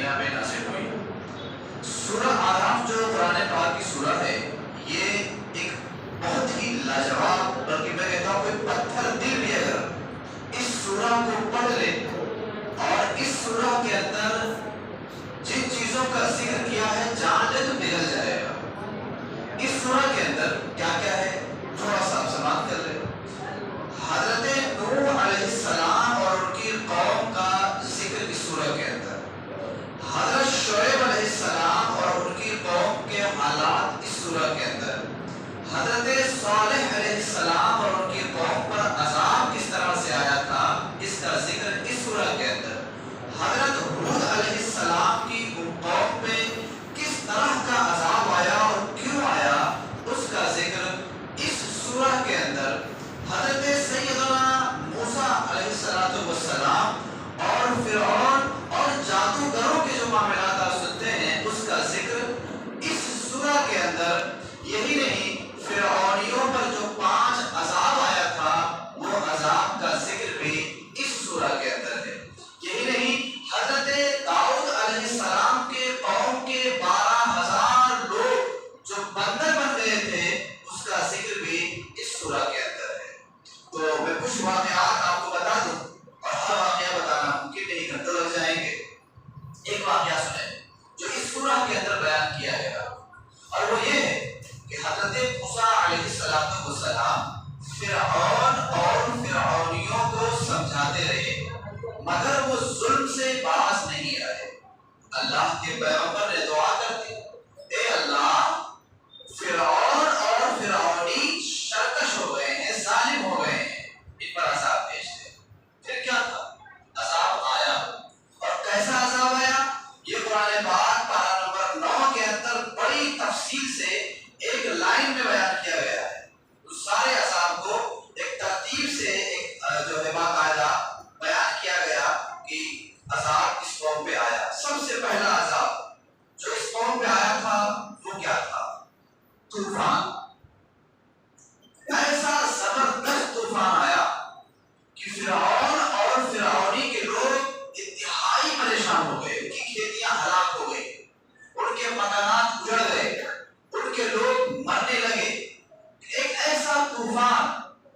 مدینہ میں نازل ہوئی۔ سورہ آراف جو قرآن پاک کی سورہ ہے، یہ ایک بہت ہی لاجواب، بلکہ میں کہتا ہوں کوئی پتھر دل بھی اگر اس سورہ کو پڑھ لے اور اس سورہ کے اندر جن چیزوں کا ذکر کیا ہے جان لے تو پگھل جائے گا۔ اس سورہ کے اندر کیا کیا ہے تھوڑا سا آپ سماعت کر لیں۔ حضرت نوح علیہ السلام اور ان کی قوم کا ذکر اس سورہ کے اندر، حضرت شعیب علیہ السلام اور ان کی قوم کے حالات اس سورہ کے اندر، حضرت صالح علیہ السلام اور ان کی قوم پر عذاب کس طرح سے آیا تھا اس کا ذکر اس سورہ کے اندر، حضرت ہود علیہ السلام کی قوم پہ کس طرح کا عذاب آیا اور کیوں آیا اس کا ذکر اس سورہ کے اندر، حضرت سیدنا موسیٰ علیہ السلام اور فرعون اور جادوگروں کے جو معاملات آپ سنتے ہیں اس کا ذکر اس سورہ کے اندر، یہی نہیں فرعونیوں پر جو 5 عذاب آیا تھا وہ عذاب کا ذکر بھی اس سورہ کے اندر ہے۔ یہی نہیں حضرت داؤد علیہ السلام کے قوم کے 12,000 لوگ جو بندر بن گئے تھے اس کا ذکر بھی اس سورہ کے اندر ہے۔ تو میں کچھ واقعات آپ کو بتا دوں اور ہر واقعہ بتانا ممکن نہیں، گھنٹوں لگ جائیں گے۔ ایک واقعہ سنیں جو اس سورہ کے اندر بیان کیا گیا اور وہ یہ ہے کہ حضرت موسیٰ علیہ السلام فرعون اور فرعونیوں کو سمجھاتے رہے مگر وہ ظلم سے باز نہیں آئے۔ اللہ کے پیغمبر نے دعا کر دی، اے اللہ فرعون اور فرعونی سرکش ہو گئے ہیں، ظالم ہو گئے ہیں، ان پر عذاب بھیج دے۔ پھر کیا تھا؟ عذاب آیا، اور کیسا عذاب آیا یہ قرآن پاک پارہ نمبر 9 کے اندر بڑی تفصیل سے ایک لائن میں بیان کیا گیا ہے۔ اس سارے عذاب کو ایک ترتیب سے ایک جو ہے باقاعدہ بیان کیا گیا کہ عذاب اس قوم پہ آیا۔ سب سے پہلا عذاب جو اس قوم پہ آیا تھا وہ کیا تھا؟ طوفان۔ ایسا زبردست طوفان آیا کہ فرعون اور فرعونی کے لوگ انتہائی پریشان ہو گئے، ان کی کھیتیاں ہلاک ہو گئی، ان کے مکانات اجڑ گئے، ان کے لوگ مرنے لگے۔ ایک ایسا طوفان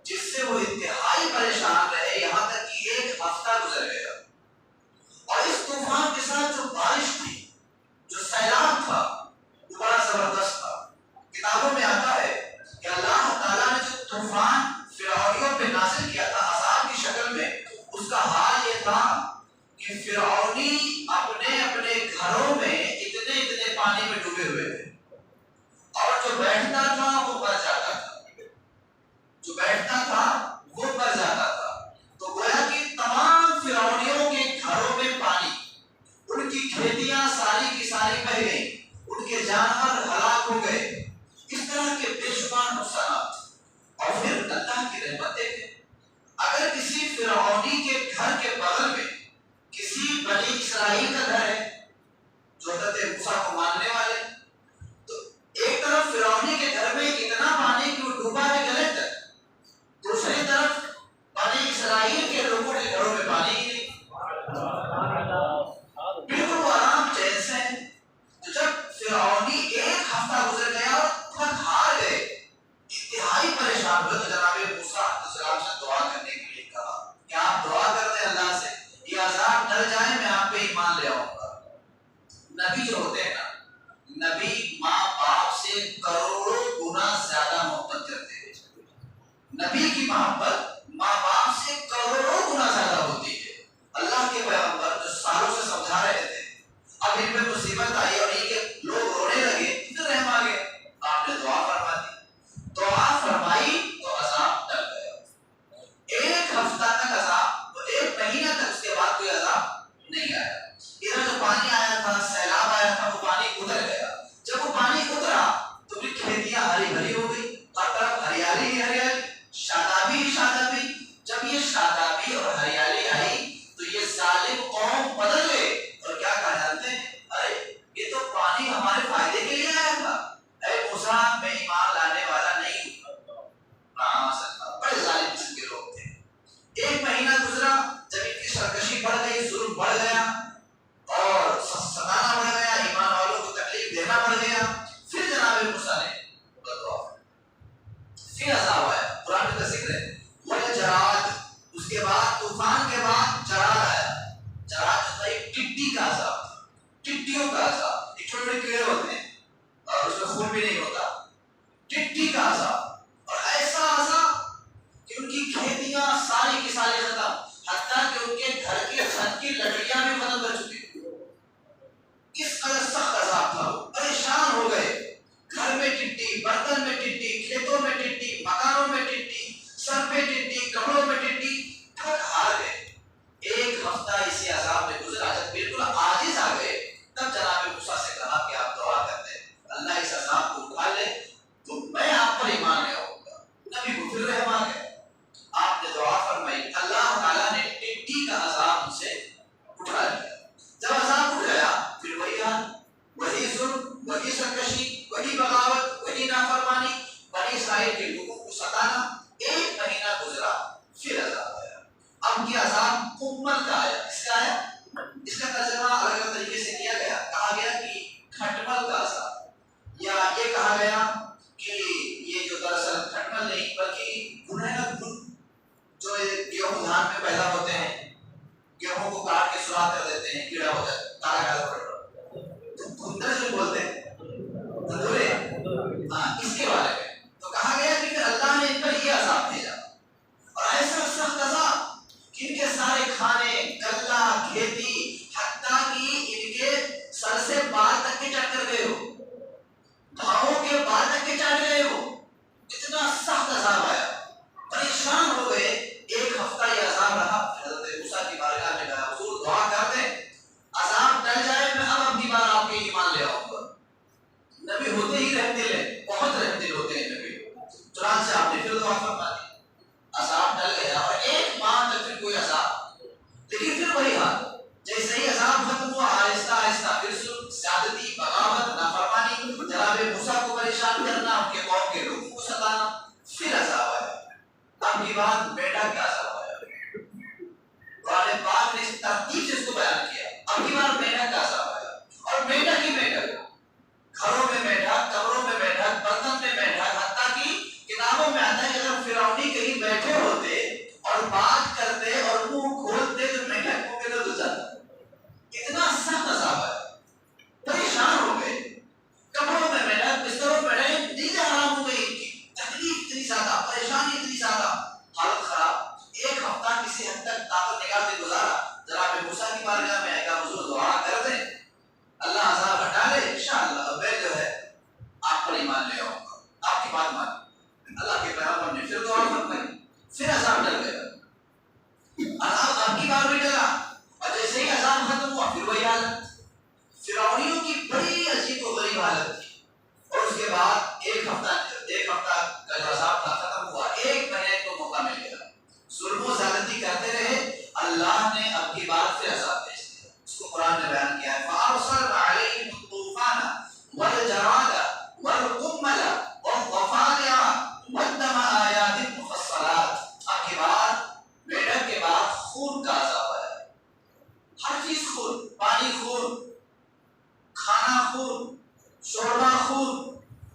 جس سے وہ انتہائی پریشان رہے یہاں تک کہ 1 ہفتہ گزر گیا، اور اس طوفان کے ساتھ جو بارش تھی، جو سیلاب تھا، وہ بڑا زبردست تھا۔ کتابوں میں آتا ہے کہ اللہ تعالیٰ نے جو طوفان فرعونیوں پہ نازل کیا تھا عذاب کی شکل میں، اس کا حال یہ تھا کہ فرعونی اپنے اپنے گھروں میں اتنے اتنے پانی میں ڈوبے ہوئے تھے، اور جو بیٹھتا تھا وہ مر جاتا تھا، جو بیٹھتا تھا وہ مر جاتا تھا۔ تو گویا کہ تمام فرعونیوں کے گھروں میں پانی، ان کی کھیتیاں ساری کی ساری بہہ گئیں، ان کے جانور ہلاک ہو گئے، اس طرح کے بے شمار نقصانات۔ اور پھر اللہ کی رحمت دیکھیں، اگر کسی فرعونی کے گھر کے بغل میں کسی بنی اسرائیل کا گھر ہے جو حضرت موسیٰ کو ماننے والے، تو ایک طرف فرعونی کے گھر میں اتنا پانی کہ وہ ڈوبا ہے گلے تک، دوسری طرف بنی اسرائیل کے لوگوں کے گھروں میں پانی ہی نہیں، بالکل وہ آرام چین سے ہیں۔ تو جب فرعونی 1 ہفتہ گزر گیا اور تھک ہار گئے، انتہائی پریشان ہوئے، تو جناب موسیٰ علیہ السلام سے دعا کرنے کے لیے کہا کہ آپ دعا کر دیں اللہ سے یہ عذاب ٹل جائے، میں آپ پہ ایمان لے آؤں گا۔ نبی جو ہوتے ہیں نا، نبی ماں باپ سے کروڑوں گنا زیادہ محبت کرتے ہیں۔ نبی کی محبت ماں باپ سے کروڑوں گنا زیادہ ہوتی ہے۔ اللہ کے پیغمبر جو سالوں سے سمجھا رہے تھے، اب ان پہ مصیبت آئی اور ان کے لوگ رونے لگے، پھر رحم آ گئے، آپ نے دعا فرما دی، دعا فرمائی تو عذاب ٹل گیا۔ 1 ہفتہ تک عذاب، 1 مہینہ تک اس کے بعد کوئی عذاب نہیں آیا۔ ادھر جو پانی آیا تھا، سیلاب آیا تھا، وہ پانی اتر گیا۔ جب وہ پانی اترا تو پھر کھیتیاں ہری بھری ہو گئی، ہر طرف ہریالی ہی ہریالی، شاداب اب کی بات بیٹا کیا عذاب آیا. قرآن پاک نے اس ترتیب سے اس کو بیان کیا. اب کی بات بیٹا کیا عذاب آیا. اور بیٹا کی بیٹا گھروں میں بیٹھا, قبروں میں بیٹھا, برتن میں بیٹھا, حتیٰ کہ کتابوں میں آتا ہے کہ اگر فرعونی کہیں بیٹھے ہوتے اور بات کرتے اور منہ کھولتے تو مینڈک منہ کے اندر گھس جاتا. اتنا سخت عذاب ہے. پریشان ہو گئے, کپڑوں میں بیٹھا, بستروں میں بیٹھے, نیندیں حرام ہو گئی, تکلیف اتنی زیادہ, پریشانی اتنی زیادہ, حالت خراب. ایک ہفتہ کسی حد تک طاقت نکال کے گزارا. جناب موسیٰ کی بارگاہ میں آئے گا, حضور دعا کر دیں اللہ عذاب ہٹا لے, انشاءاللہ اب میں جو ہے آپ پر ایمان لے آؤں گا, آپ کی بات مان. اللہ کے پیغمبر نے پھر دعا فرمائی, پھر عذاب ڈل گیا. عذاب اب کی بار بھی ڈلا, اور جیسے ہی عذاب ختم ہوا پھر وہی حالت. فرعونیوں کی بڑی عجیب و غریب حالت تھی. اور اس کے بعد ایک ہفتہ کا جو عذاب تھا ختم ہوا, ایک مہینے کو موقع مل گیا. ظلم و زیادتی کرتے رہے, اللہ نے اب کی بار پھر عذاب بھیج دیا. اس کو قرآن نے بیان کیا ہے, فَأَرْسَلْنَا عَلَيْهِمُ الطُّوفَانَ وَالْجَرَادَ وَالْقُمَّلَ وَالضَّفَادِعَ وَالدَّمَ آيَاتٍ مُفَصَّلَاتٍ. اب کی بار میڈک کے بعد خون کا عذاب آیا. ہر چیز خون, پانی خون, کھانا خون, شوربہ خون,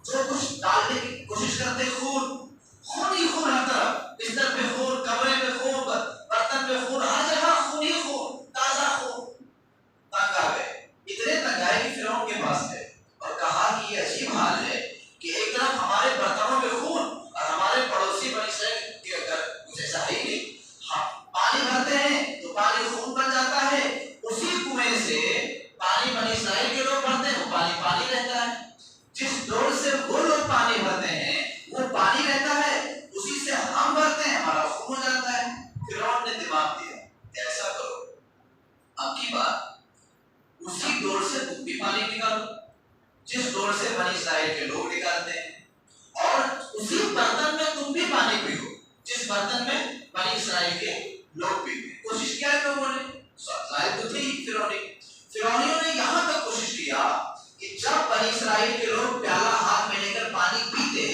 جو کچھ ڈالنے کی کوشش کرتے خون, خون ہی خون ہر طرف, بستر پہ خون, کمرے پہ خون, برتن پہ خون, ہر جگہ خون ہی خون, تازہ خون. تنگ آ گئے, اتنے تنگ آئے کہ فرعون کے پاس گئے اور کہا کہ یہ عجیب حال ہے کہ ایک طرف ہمارے برتنوں میں خون اور ہمارے پڑوسی بنی اسرائیل کے گھر کچھ ایسا ہے ہی نہیں. ہم پانی بھرتے ہیں تو پانی خون بن جاتا ہے, اسی کنویں سے پانی بنی اسرائیل کے لوگ بھرتے ہیں, وہ پانی پانی رہتا ہے. جس ڈور سے وہ لوگ پانی بھرتے ہیں وہ پانی رہتا ہے, اسی سے ہم بھرتے ہیں, ہمارا خون ہو جاتا ہے. فرعون نے دماغ دیا, ایسا کرو اب کی بات اسی ڈور سے تم بھی پانی نکالو جس ڈور سے بنی اسرائیل کے لوگ نکالتے ہیں, اور اسی برتن میں تم بھی پانی پیو جس برتن میں بنی اسرائیل کے لوگ پیتے. کوشش کیا ہے لوگوں نے, ظاہر تو تھی فرعونیوں نے یہاں تک کوشش کیا کہ جب بنی اسرائیل کے لوگ پیالہ ہاتھ میں لے کر پانی پیتے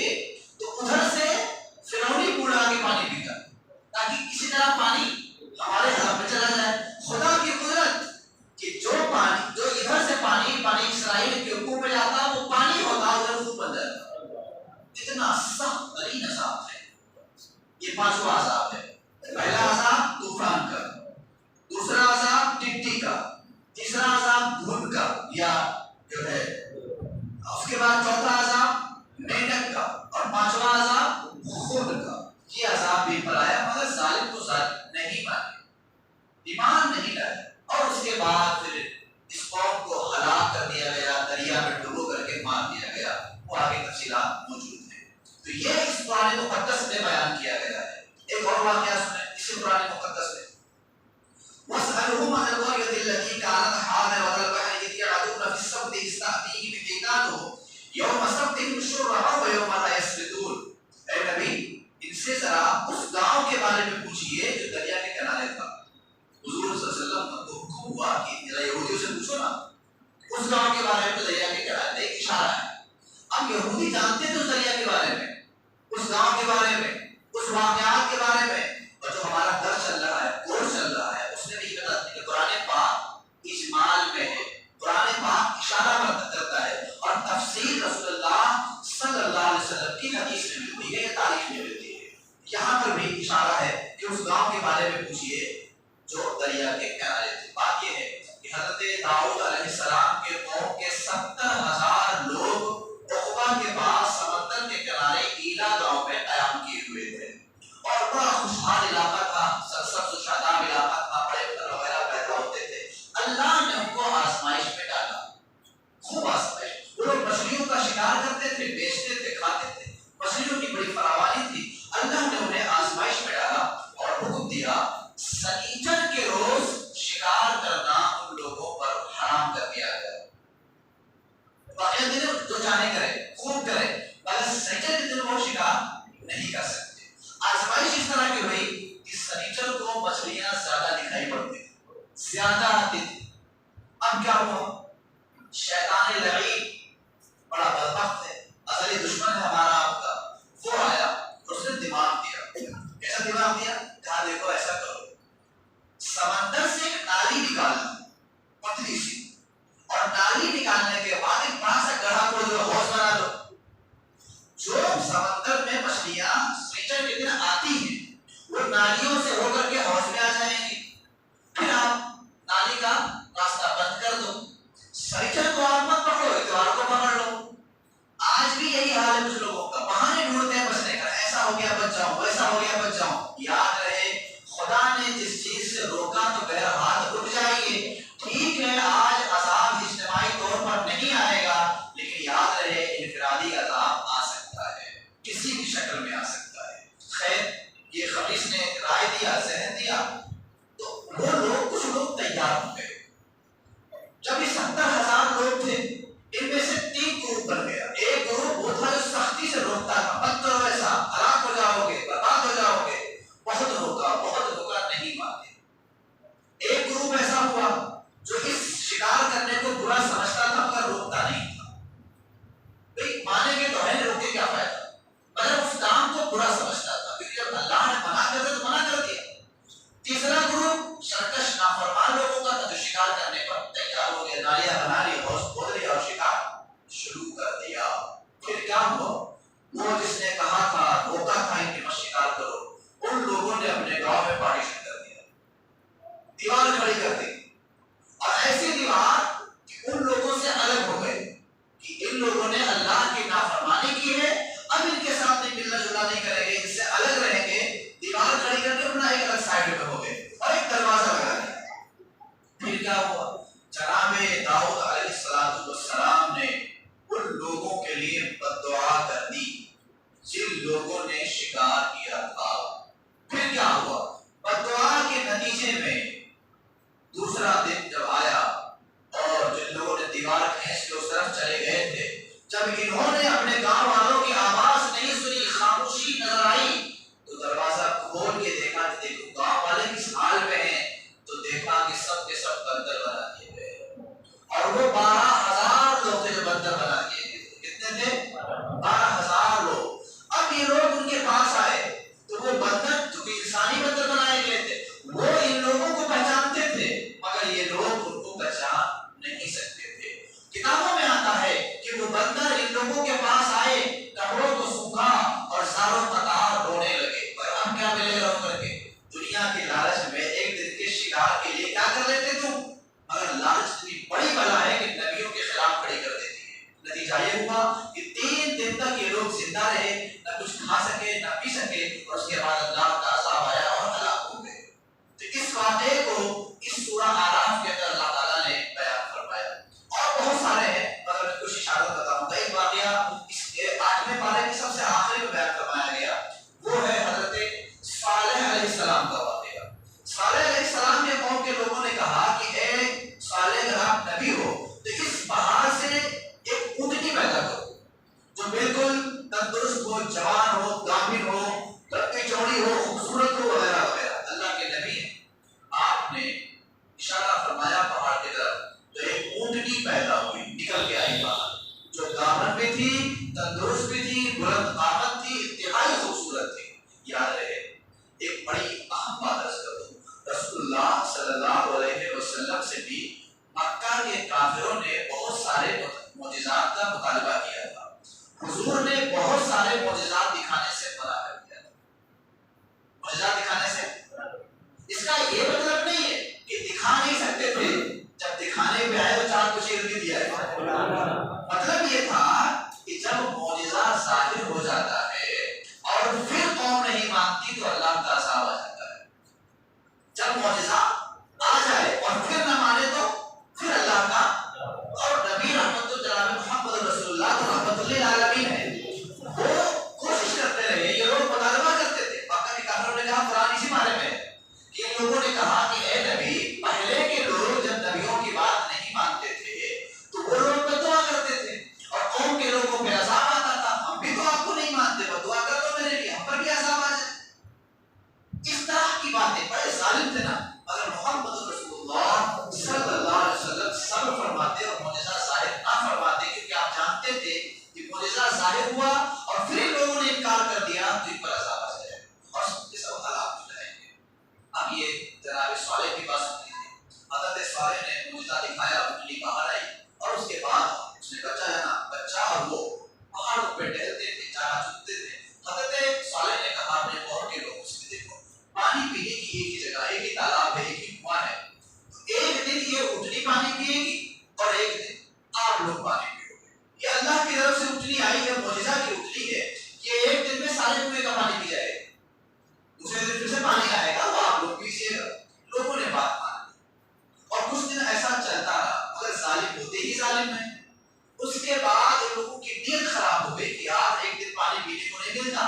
تو ادھر سے فرعونی بوڑھا کے پانی پیتا تاکہ کسی طرح پانی ہمارے ہاتھ میں چلا جائے. خدا کی قدرت کہ جو ادھر سے پانی بنی اسرائیل کے اوپر میں جاتا وہ پانی ہوتا, ادھر خود بن جاتا. اتنا سخت ترین عذاب ہے. یہ پانچواں عذاب ہے. پہلا عذاب طوفان کا, دوسرا عذاب ٹڈی کا, تیسرا عذاب دھند کا یا جو ہے, اس کے بعد چوتھا عذاب مینڈک کا, اور پانچواں عذاب خون کا. یہ عذاب بھی پر آیا مگر ظالم کو ظالم نہیں مانے, ایمان نہیں لائے, اور اس کے بعد پھر اس قوم کو ہلاک کر دیا گیا, دریا میں ڈبو کر کے مار دیا گیا. وہ آگے تفصیلات موجود ہیں. تو یہ اس قرآن مقدس میں بیان کیا گیا ہے. ایک اور واقعہ سنیں اسی قرآن مقدس میں, وَاسْأَلْهُمْ عَنِ الْقَرْيَةِ الَّتِي كَانَتْ حَاضِرَةَ الْبَحْرِ إِذْ يَعْدُونَ فِي السَّبْتِ إِذْ تَأْتِيهِمْ حِيتَانُهُمْ يَوْمَ سَبْتِهِمْ شُرَّعًا وَيَوْمَ لَا يَسْبِتُونَ. اے نبی ان سے ذرا اس گاؤں کے بارے میں پوچھئے جو دریا کے کنارے تھا. حضور صلی اللہ علیہ وسلم کو حکم ہوا کہ یہودیوں سے پوچھو نا اس گاؤں کے بارے میں, دریا کے کنارے ایک اشارہ ہے. اب یہودی جانتے تھے اس دریا کے بارے میں, اس گاؤں کے بارے میں, اس واقعات کے بارے میں, اور جو ہمارا درس چل رہا ہے, کورس چل رہا ہے, اس نے بھی بتا دیا کہ قرآن پاک اجمال میں ہے, قرآن پاک اشارہ کرتا ہے, اور تفسیر رسول اللہ صلی اللہ علیہ وسلم کی حدیث میں ملتی ہے یا تاریخ میں ملتی ہے. یہاں پر بھی اشارہ ہے کہ اس گاؤں کے بارے میں پوچھئے جو دریا کے کنارے تھے. بات یہ ہے کہ حضرت داؤد علیہ السلام کے قوم کے 70,000 لوگ عقبہ کے پاس سمندر کے کنارے ایلا گاؤں میں قیام کیے ہوئے تھے, اور بڑا خوشحال علاقہ تھا, سرسبز و شاداب علاقہ تھا, بڑے پھل وغیرہ پیدا ہوتے تھے. اللہ نے ان کو آزمائش میں ڈالا, خوب آزمائش. وہ لوگ مچھلیوں کا شکار کرتے تھے, بیچتے تھے, کھاتے تھے, مچھلیوں کی بڑی فراوانی تھی. اللہ نے انہیں آزمائش میں ڈالا اور حکم دیا سنیچر کے روز شکار کرنا ان لوگوں پر حرام کر دیا گیا. باقی دن جو چاہے کرے, خوب کرے, مگر سنیچر کے دن وہ شکار نہیں کر سکتے. آزمائش اس طرح کی ہوئی کہ سنیچر کو مچھلیاں زیادہ دکھائی پڑتی تھی, زیادہ آتی تھی. اب کیا ہوا, شیطان لعین بڑا بدبخت ہے, ازلی دشمن ہے ہمارا آپ کا, وہ آیا اور اس نے دماغ دیا. کیسا کا دماغ دیا، کہا دیکھو ایسا کرو، سمندر سے ایک نالی نکالنا پتلی سی، اور نالی نکالنے کے بعد ایک بڑا سا گڑھا کھود دو، حوض بنا دو، جو سمندر میں مچھلیاں سیچر کے دن آتی ہیں وہ نالیوں سے ہو کر کے حوض میں آ جائیں گی، پھر آپ نالی کا راستہ بند کر دو، سیچر کو آپ مت پکڑو، اتوار کو پکڑ لو۔ آج بھی یہی حال ہے کچھ لوگوں کا، بہانے ڈھونڈتے ہیں بچنے کا، ایسا ہو گیا بچ جاؤں، ویسا ہو گیا بچ جاؤں۔ یاد رہے خدا نے جس چیز سے روکا تو بہرحال رک جائیے، ٹھیک ہے آج عذاب اجتماعی طور پر نہیں آئے گا، لیکن یاد رہے انفرادی عذاب آ سکتا ہے، کسی بھی شکل میں آ سکتا ہے۔ خیر یہ خبیث نے رائے دیا، ذہن دیا، تو وہ لوگ کچھ لوگ تیار ہو گئے۔ جب یہ 70,000 لوگ تھے، ان میں سے 3 گروپ بن گیا۔ ایک گروپ وہ تھا جو سختی سے روکتا تھا، مت کرو ایسا، ہلاک ہو جاؤ گے، برباد ہو جاؤ گے، بہت روکا نہیں مانتے۔ ایک گروپ ایسا ہوا جو اس شکار کرنے کو برا سمجھتا تھا مگر روکتا نہیں تھا، بھئی مانیں گے تو ہے، روکے کیا فائدہ، مگر اس کام کو برا سمجھتا تھا، کیونکہ جب اللہ نے منع کر دیا تو منع کر دیا۔ تیسرا گروپ سرکش نافرمان لوگوں کا تھا جو شکار کرنے پر تیار ہو گیا، نالیاں بنا لی، حوض کھود لیا اور شکار شروع کر دیا۔ پھر کیا ہوا، وہ جس نے کہا تھا، روکا تھا ان کے مت شکار کرو، ان لوگوں نے اپنے گاؤں میں پارٹیشن کر دیا، دیوار کھڑی کر دی، اور ایسی دیوار کہ ان لوگوں سے الگ ہو گئے کہ ان لوگوں نے اللہ کی نافرمانی کی ہے، اب ان کے ساتھ نہیں ملنا جلنا نہیں کریں گے، ان سے الگ رہیں گے، دیوار کھڑی کر کے اپنا ایک الگ سائڈ میں ہو گئے اور ایک دروازہ لگا دیا۔ پھر کیا ہوا، جناب داؤد علیہ السلام نے ان لوگوں کے لیے بد دعا کر دی جن لوگوں نے شکار کیا تھا۔ پھر کیا ہوا، بد دعا کے نتیجے میں دوسرا دن جب آیا اور جن لوگوں نے دیوار کھینچ کے اس طرف چلے گئے تھے، جب انہوں نے اپنے گاؤں والوں کی آواز نہیں سنی، خاموشی نظر آئی، تو دروازہ کھول کے دیکھا کہ دیکھو گاؤں والے کس حال میں ہیں، تو دیکھا کہ سب کے سب بندر بنا دیے گئے، اور وہ 12,000 لوگ تھے جو بندر بنا دیے گئے تھے۔ کتنے تھے؟ 12,000 لوگ۔ اب یہ لوگ ان کے پاس آئے تو وہ بندر جو کہ انسانی بندر بنائے گئے تھے وہ ان لوگوں کو پہچانتے تھے، مگر یہ لوگ ان کو پہچان نہیں سکتے تھے۔ کتابوں میں آتا ہے کہ وہ بندر ان لوگوں کے پاس آئے، کپڑوں کو سوکھا اور زاروں قطار رونے لگے، پر ہم کیا ملے گا کر کے، دنیا کے لالچ میں ایک دن کے شکار کے لیے کیا کر لیتے تم، مگر لالچ اتنی بڑی بلا ہے کہ نبیوں کے خلاف کھڑی کر دیتی ہے۔ نتیجہ یہ ہوا کہ 3 دن تک یہ لوگ زندہ رہے، نہ کچھ کھا سکے نہ پی سکے، اور اس کے بعد اللہ کا عذاب آیا اور ہلاک ہو گئے۔ تو اس واقعے کو اس سورہ آراف کے اندر اللہ تعالیٰ نے بیان فرمایا، اور بہت سارے ہیں مگر میں کچھ اشارت بتاؤں گا۔ ایک واقعہ اس 8ویں پارے کی سب سے آخری میں بیان فرمایا گیا، وہ ہے حضرت صالح علیہ السلام کا واقعہ۔ صالح علیہ السلام کے قوم کے لوگوں نے کہا کہ اے صالح اگر آپ نبی ہو تو اس پہاڑ سے ایک اونٹنی پیدا کرو جو بالکل تندرست ہو، جوان ہو، دامن ہو، لمبی چوڑی ہو، خوبصورت ہو، وغیرہ وغیرہ۔ اللہ کے نبی ہیں، آپ نے اشارہ فرمایا پہاڑ کی طرف، تو ایک اونٹنی پیدا ہوئی، نکل کے آئی باہر، جو دامن بھی تھی، تندرست بھی تھی، بلند قامت تھی، انتہائی خوبصورت تھی۔ یاد رہے ایک بڑی اہم بات عرض کر دوں، رسول اللہ صلی اللہ علیہ وسلم سے بھی مکہ کے کافروں نے بہت سارے معجزات کا مطالبہ کیا تھا، حضور نے بہت سارے معجزات دکھانے سے منع کر دیا تھا۔ معجزات دکھانے سے اس کا یہ مطلب نہیں ہے کہ دکھا نہیں سکتے تھے، جب دکھانے پہ آئے تو 4 کو چیر بھی دیا ہے۔ مطلب یہ تھا کہ جب معجزہ ظاہر ہو جاتا ہے اور پھر قوم نہیں مانتی تو اللہ کا عذاب آ جاتا ہے۔ جب معجزہ آ جائے اور پھر نہ مانے تو پھر اللہ کا، اور نبی رحمت جناب محمد رسول اللہ تو رحمت للعالمین ہے، وہ کوشش کرتے رہے، یہ لوگ مطالبہ کرتے تھے۔ مکہ کے کافروں نے کہا قرآن اسی بارے میں کہ ان لوگوں نے کہا کہ اے نبی، پہلے کے لوگ جب نبیوں کی بات نہیں مانتے تھے تو وہ لوگ بد دعا کرتے تھے اور قوم کے لوگوں پہ عذاب آتا تھا، ہم بھی تو آپ کو نہیں مانتے، بد دعا کر دو میرے لیے، ہم پر بھی عذاب آ جائے۔ اس طرح کی باتیں بڑے ظالم تھے نا، پانی پینے کی ایک ہی جگہ، ایک ہی تالاب ہے، ایک ہی کنواں ہے. ایک دن یہ اٹھنی پانی پیے گی اور ایک دن آپ لوگ پانی پیو گے. یہ اللہ کی طرف سے اٹھنی آئی ہے، معجزہ کی اٹھنی ہے. یہ ایک دن میں سارے کنویں کا پانی پی جائے گا، دوسرے دن پھر سے پانی آئے گا، وہ آپ لوگ پیجیے گا. لوگوں نے بات مانی اور کچھ دن ایسا چلتا رہا، مگر ظالم ہوتے ہی ظالم ہے. اس کے بعد لوگوں کی نیت خراب ہو گئی کہ آج ایک دن پانی پینے کو نہیں ملتا،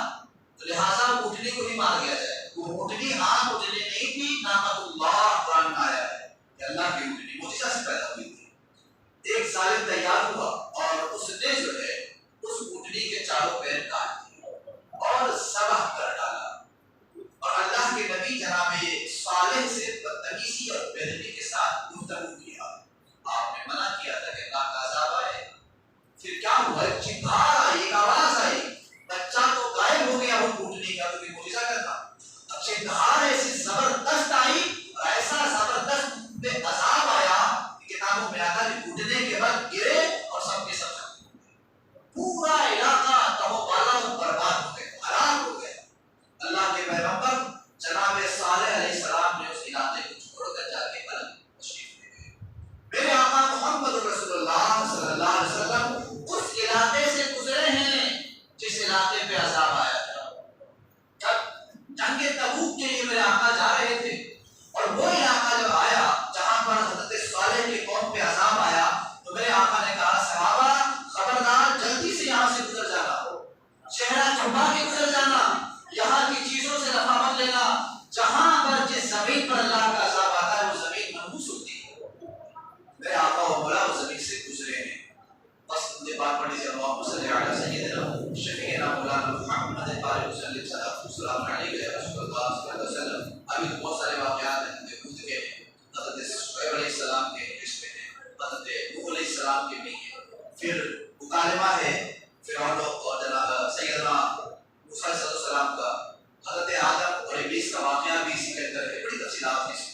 تو لہٰذا اٹھنے کو ہی مار دیا جائے. وہ اٹھنی آنکھ اٹھنے نہیں تھی، نعمت اللہ قرآن میں آیا ہے کہ اللہ کی اٹھنی معجزہ سے پیدا ہوئی تھی. ایک ظالم تیار ہوا اور اس نے جو ہے اس اٹھنی کے چاروں پیر کاٹ دیے اور ذبح کر ڈالا. اور اللہ کے نبی جناب صالح سے بدتمیزی اور بے ادبی کے ساتھ گفتگو کیا. آپ نے منع کیا تھا کہ اللہ کا عذاب آئے. پھر کیا ہوا؟ ایک چنگھار آئی، ایک آواز آئی، بچہ تو غائب ہو گیا، وہ اٹھنے کا تو کوئی معجزہ کرتا. اب چنگھار ایسی زبردست آئی اور ایسا زبردست بے عذاب آیا کہ کتابوں میں آتا ہے اٹھنے کے بعد گرے اور سب کے سب پورا علاقہ تباہ بالا برباد ہو گیا، ہلاک ہو گیا. اللہ کے پیغمبر جناب صالح علیہ السلام نے اس علاقے کو چھوڑ کر جا کے قلم تشریف لے گئے. میرے آقا محمد رسول اللہ صلی اللہ علیہ وسلم اس علاقے سے گزرے ہیں جس علاقے پہ عذاب آیا تھا. جب جنگ تبوک کے لیے میرے آقا جا رہے تھے اور وہ علاقہ جب آیا جہاں پر حضرت صالح کی قوم پہ عذاب آیا، تو میرے آقا نے کہا صحابہ خبردار جلدی سے یہاں سے گزر جانا، چہرہ چھپا کے گزر جانا، یہاں کی چیزوں سے نفع مت لینا. جہاں پر جس زمین پر اللہ کا عذاب آتا ہے وہ زمین منحوس ہوتی ہے. میرے آقا و مولا وہ زمین سے گزرے ہیں. بس مجھے بات پڑھی سے اللہم صلی علی سیدنا شفیعنا مولانا محمد بارک وسلم السلام علیہ رسول اللہ صلی اللہ علیہ وسلم. ابھی تو بہت سارے واقعات ہیں جو گزر گئے ہیں. حضرت شعیب علیہ السلام کے اس میں ہیں، حضرت نوح علیہ السلام کے بھی ہیں. پھر مکالمہ ہے فرعون اور جناب سیدنا موسیٰ علیہ السلام کا، حضرت آدم اور ابلیس کا واقعہ بھی اسی کے اندر ہے. بڑی تفصیلات ہیں.